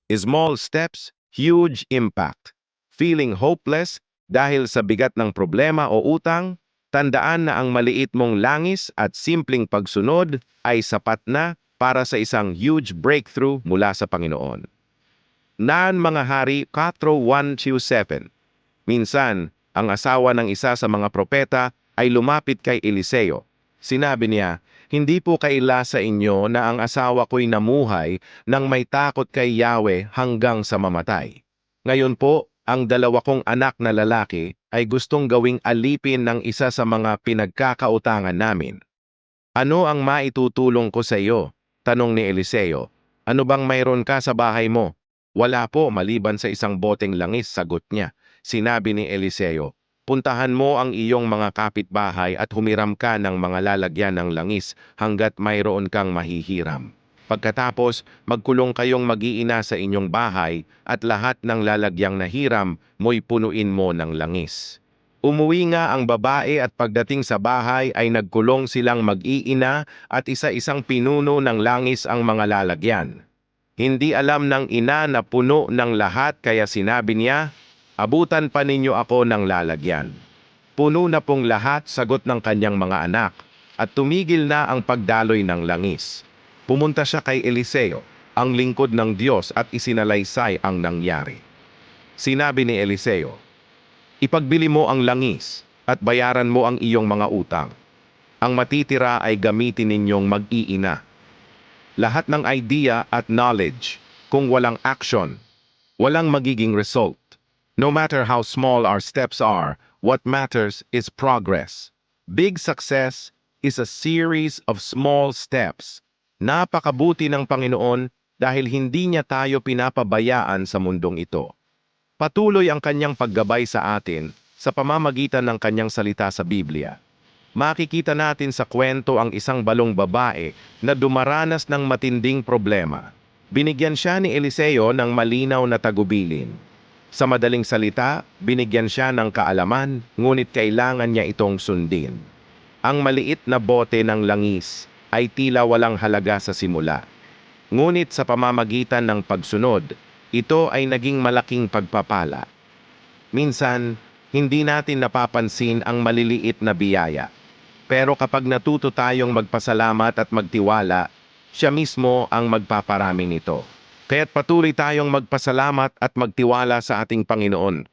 Small steps, huge impact. Feeling hopeless dahil sa bigat ng problema o utang? Tandaan na ang maliit mong langis at simpleng pagsunod ay sapat na para sa isang huge breakthrough mula sa Panginoon. Naan mga hari 4:1-7. Minsan, ang asawa ng isa sa mga propeta ay lumapit kay Eliseo. Sinabi niya, "Hindi po kaila sa inyo na ang asawa ko'y namuhay nang may takot kay Yahweh hanggang sa mamatay. Ngayon po, ang dalawa kong anak na lalaki ay gustong gawing alipin ng isa sa mga pinagkakautangan namin. Ano ang maitutulong ko sa iyo?" Tanong ni Eliseo. "Ano bang mayroon ka sa bahay mo?" "Wala po maliban sa isang boteng langis," sagot niya. Sinabi ni Eliseo, "Puntahan mo ang iyong mga kapitbahay at humiram ka ng mga lalagyan ng langis hanggat mayroon kang mahihiram. Pagkatapos, magkulong kayong mag-iina sa inyong bahay at lahat ng lalagyang nahiram mo'y punuin mo ng langis." Umuwi nga ang babae at pagdating sa bahay ay nagkulong silang mag-iina at isa-isang pinuno ng langis ang mga lalagyan. Hindi alam ng ina na puno ng lahat kaya sinabi niya, "Abutan pa ninyo ako ng lalagyan." Puno na pong lahat, sagot ng kanyang mga anak, at tumigil na ang pagdaloy ng langis. Pumunta siya kay Eliseo, ang lingkod ng Diyos, at isinalaysay ang nangyari. Sinabi ni Eliseo, "Ipagbili mo ang langis at bayaran mo ang iyong mga utang. Ang matitira ay gamitin ninyong mag-iina." Lahat ng idea at knowledge, kung walang action, walang magiging result. No matter how small our steps are, what matters is progress. Big success is a series of small steps. Napakabuti ng Panginoon dahil hindi niya tayo pinapabayaan sa mundong ito. Patuloy ang kanyang paggabay sa atin sa pamamagitan ng kanyang salita sa Biblia. Makikita natin sa kwento ang isang balong babae na dumaranas ng matinding problema. Binigyan siya ni Eliseo ng malinaw na tagubilin. Sa madaling salita, binigyan siya ng kaalaman, ngunit kailangan niya itong sundin. Ang maliit na bote ng langis ay tila walang halaga sa simula. Ngunit sa pamamagitan ng pagsunod, ito ay naging malaking pagpapala. Minsan, hindi natin napapansin ang maliliit na biyaya. Pero kapag natuto tayong magpasalamat at magtiwala, siya mismo ang magpaparami nito. Kaya't patuloy tayong magpasalamat at magtiwala sa ating Panginoon.